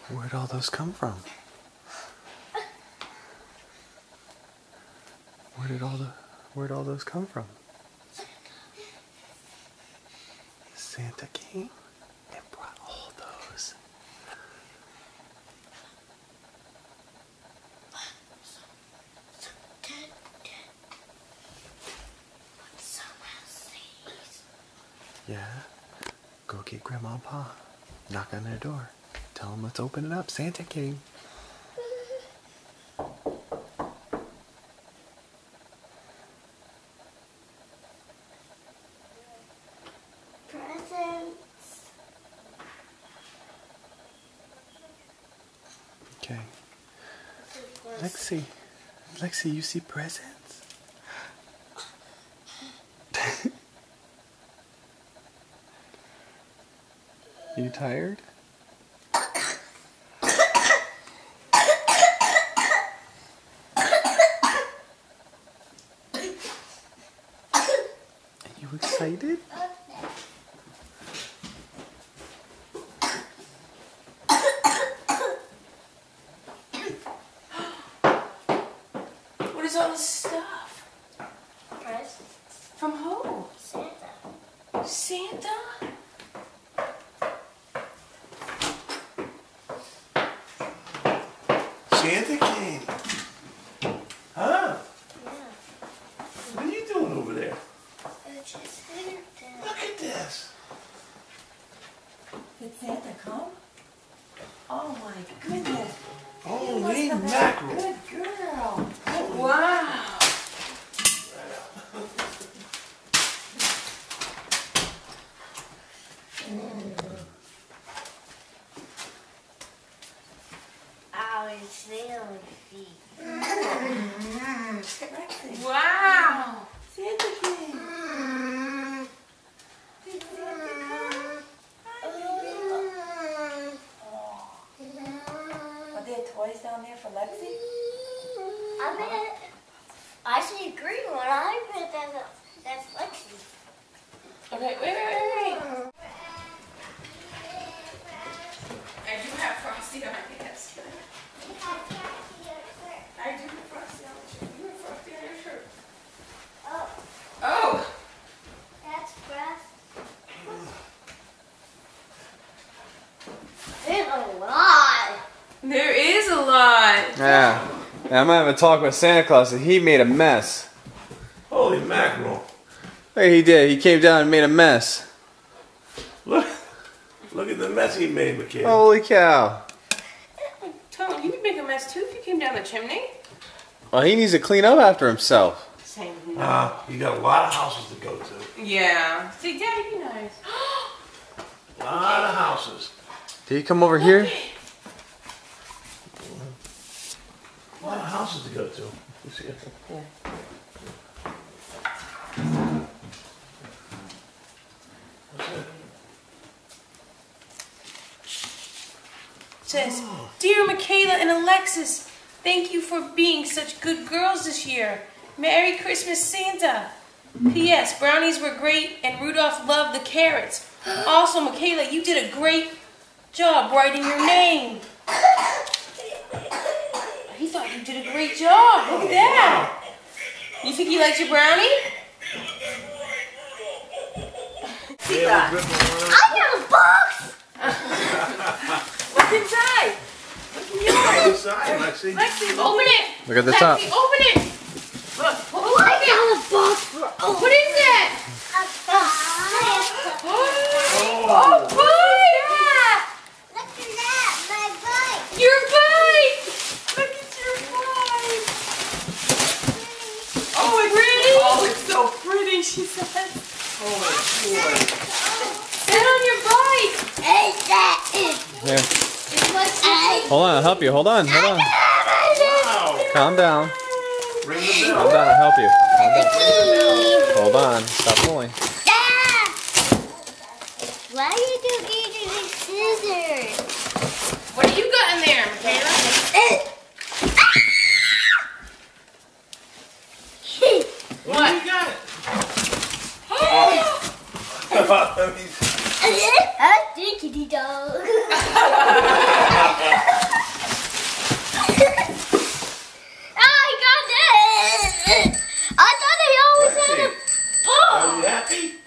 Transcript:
Where'd all those come from? Where'd all those come from? Santa came and brought all those. Yeah? Go get Grandma and Pa. Knock on their door. Tell them let's open it up. Santa came. Presents. Okay. Lexi, you see presents? You tired? Are you excited? What is all this stuff? Presents. From who? Santa. Santa? Santa came. Huh? Yeah. What are you doing over there? It's just Santa. Look at this. Did Santa come? Oh my goodness. Holy mackerel. Good girl. Wow. Ow, it's feeling feet. Wow. Santa came. Did Santa come? Hi, baby. Are there toys down there for Lexi? I see a green one. I bet that's Lexi. Okay, wait. I do have Frosty on my hands. I do have Frosty on my shirt. You have Frosty on your shirt. Oh, Oh! that's breast. There's a lot. There is a lot. Yeah. I'm gonna have a talk with Santa Claus and he made a mess. Holy mackerel. Hey, he did. He came down and made a mess. Look at the mess he made, Mikayla. Holy cow. Tone, you would make a mess too if you came down the chimney. Well, he needs to clean up after himself. Same. You got a lot of houses to go to. Yeah. See, Daddy, be nice. A lot of houses. Did he come over here? A lot of houses to go to. You see it? Yeah. What's that? Says, Dear Mikayla and Alexis, thank you for being such good girls this year. Merry Christmas, Santa. P.S. Brownies were great and Rudolph loved the carrots. Also, Mikayla, you did a great job writing your name. He thought you did a great job. Look at that. You think he likes your brownie? Yeah, I got a box. What's inside? What's in yours? inside, Lexi. Lexi, open it. Look at the top. Lexi, open it. Look, I got a box for what is that? Santa. Oh, bike! Look at that, my bike. Your bike! Look at your bike! Oh, it's pretty! Oh, it's so pretty, she said. Oh, boy. Sit on your bike! Hey, that is. Here. It's like Hold on, I'll help you. Hold on. Wow. Calm down. Ring the Calm bell. down, I'll help you. Calm down. Hold on. Stop pulling. Why are you doing these scissors? What do you got in there, Mikayla? What do you got? Oh! Let me A diggity dog. I got it. I thought I always had a paw. Are you happy?